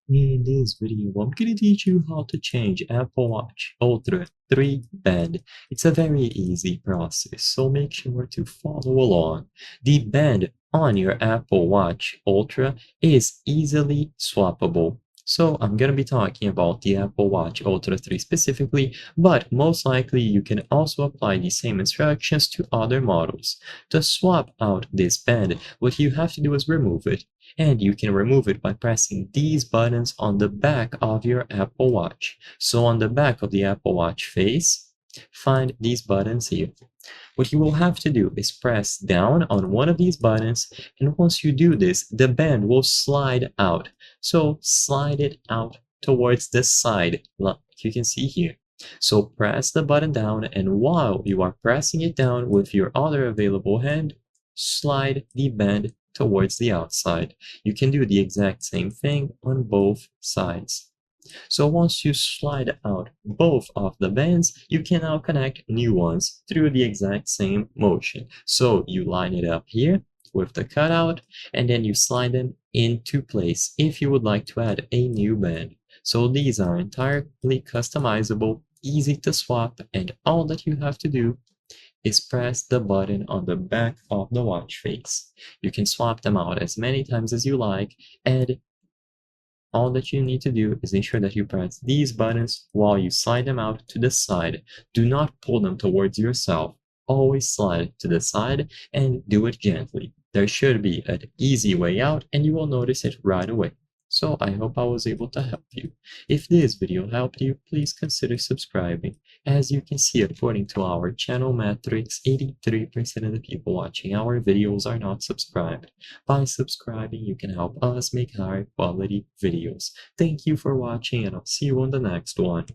In this video, I'm going to teach you how to change Apple Watch Ultra 3 band. It's a very easy process, so make sure to follow along. The band on your Apple Watch Ultra is easily swappable. So I'm going to be talking about the Apple Watch Ultra 3 specifically, but most likely you can also apply the same instructions to other models. To swap out this band, what you have to do is remove it, and you can remove it by pressing these buttons on the back of your Apple Watch. So on the back of the Apple Watch face, find these buttons here. What you will have to do is press down on one of these buttons, and once you do this, the band will slide out. So slide it out towards the side, like you can see here. So press the button down, and while you are pressing it down with your other available hand, slide the band towards the outside. You can do the exact same thing on both sides. So once you slide out both of the bands, you can now connect new ones through the exact same motion. So you line it up here with the cutout, and then you slide them into place if you would like to add a new band. So these are entirely customizable, easy to swap, and all that you have to do is press the button on the back of the watch face. You can swap them out as many times as you like, and all that you need to do is ensure that you press these buttons while you slide them out to the side. Do not pull them towards yourself. Always slide to the side and do it gently. There should be an easy way out, and you will notice it right away. So I hope I was able to help you. If this video helped you, please consider subscribing. As you can see, according to our channel metrics, 83% of the people watching our videos are not subscribed. By subscribing, you can help us make higher quality videos. Thank you for watching, and I'll see you on the next one.